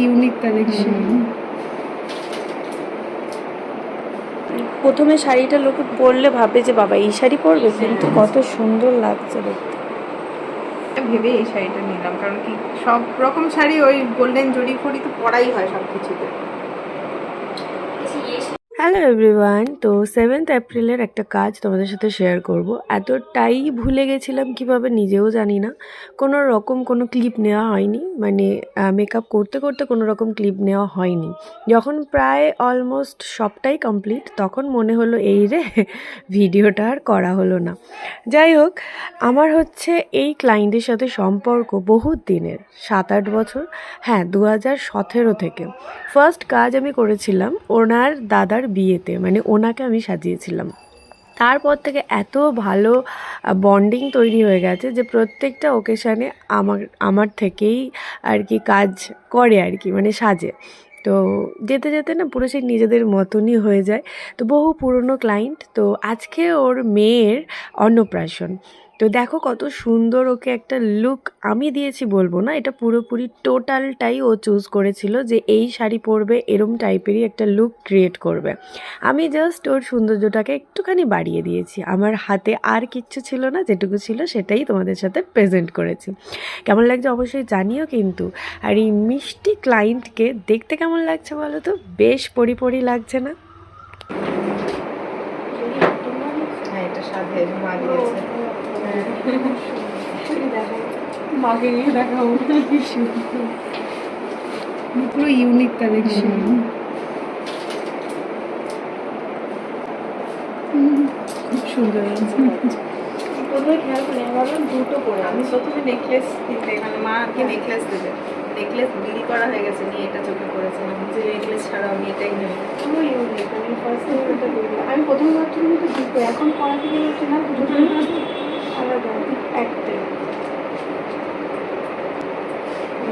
Unique collection. প্রথমে শাড়িটা লোকে পরলে ভাবে যে বাবা এই শাড়ি পরবে, কিন্তু কত সুন্দর লাগছে দেখতে। ভেবে এই শাড়িটা নিলাম, কারণ কি সব রকম শাড়ি ওই গোল্ডেন জরি ফরি তো পরাই হয় সব কিছুতে। হ্যালো এভরিওয়ান, তো 7th এপ্রিলের একটা কাজ তোমাদের সাথে শেয়ার করব। এতটাই ভুলে গেছিলাম কিভাবে নিজেও জানি না। কোনো রকম কোনো ক্লিপ নেওয়া হয়নি, মানে মেকআপ করতে করতে কোনো রকম ক্লিপ নেওয়া হয়নি। যখন প্রায় অলমোস্ট সবটাই কমপ্লিট, তখন মনে হলো এই রে ভিডিওটা আর করা হলো না। যাই হোক, আমার হচ্ছে এই ক্লায়েন্টের সাথে সম্পর্ক বহুত দিনের, 7-8 বছর। হ্যাঁ, 2017 থেকে ফার্স্ট কাজ আমি করেছিলাম ওনার দাদার বিয়েতে, মানে ওনাকে আমি সাজিয়েছিলাম। তারপর থেকে এত ভালো বন্ডিং তৈরি হয়ে গেছে যে প্রত্যেকটা ওকেশানে আমার থেকেই আর কি কাজ করে আর কি, মানে সাজে। তো যেতে যেতে না পুরো সেই নিজেদের মতনই হয়ে যায়। তো বহু পুরনো ক্লায়েন্ট, তো আজকে ওর মেয়ের অন্নপ্রাশন। তো দেখো কত সুন্দর ওকে একটা লুক আমি দিয়েছি বলবো না, এটা পুরোপুরি টোটালটাই ও চুজ করেছিল যে এই শাড়ি পরবে, এরম টাইপেরই একটা লুক ক্রিয়েট করবে। আমি জাস্ট ওর সৌন্দর্যটাকে একটুখানি বাড়িয়ে দিয়েছি। আমার হাতে আর কিচ্ছু ছিল না, যেটুকু ছিল সেটাই তোমাদের সাথে প্রেজেন্ট করেছি। কেমন লাগছে অবশ্যই জানিও কিন্তু। আর এই মিষ্টি ক্লায়েন্টকে দেখতে কেমন লাগছে বলো তো? বেশ পরি লাগছে না? হ্যাঁ, এটা সাথে মা দিয়েছে। মাকে নিয়ে দেখাবো। পুরো ইউনিক কালেকশন। খুব সুন্দর লাগছে। প্রথমে খেয়াল করি, আমি ভাবলাম দুটো পরে, আমি প্রথমে নেকলেস কিনতে, মানে মাকে নেকলেস দেবে, নেকলেস বিল করা হয়ে গেছে, নিয়ে এটা চোখে পড়েছিলাম যে নেকলেস ছাড়া আমি এটাই নেব। পুরো ইউনিক। আমি ফার্স্ট টাইম এটা দেখলাম। আমি প্রথমে ভাবছিলাম যে দুটো, এখন পড়া থেকে বলছি না দুটো আলাদা একটাই।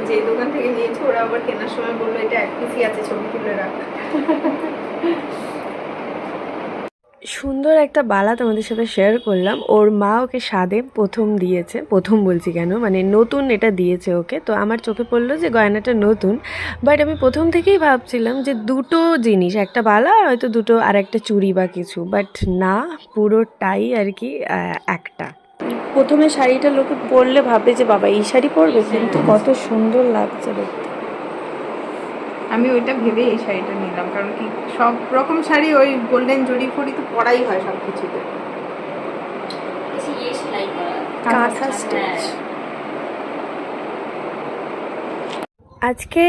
যে দোকান থেকে নিয়েছি ওরা আবার কেনার সময় বললো এটা এক পিসই আছে, ছবি তুলে রাখ। সুন্দর একটা বালা তোমাদের সাথে শেয়ার করলাম। ওর মা ওকে স্বাদে প্রথম দিয়েছে, প্রথম বলছি কেন, মানে নতুন এটা দিয়েছে ওকে। তো আমার চোখে পড়লো যে গয়নাটা নতুন, বাট আমি প্রথম থেকেই ভাবছিলাম যে দুটো জিনিস, একটা বালা হয়তো দুটো আর একটা চুড়ি বা কিছু, বাট না, পুরোটাই আর কি একটা। প্রথমে শাড়িটা লোকে পরলে ভাবে যে বাবা এই শাড়ি পরবে, কিন্তু কত সুন্দর লাগছে দেখতে। আমি ওইটা ভেবে এই শাড়িটা নিলাম, কারণ কি সব রকম শাড়ি ওই গোল্ডেন জরি ফরি তো পরাই হয় সব কিছুতে। কাঁথা স্টিচ। আজকে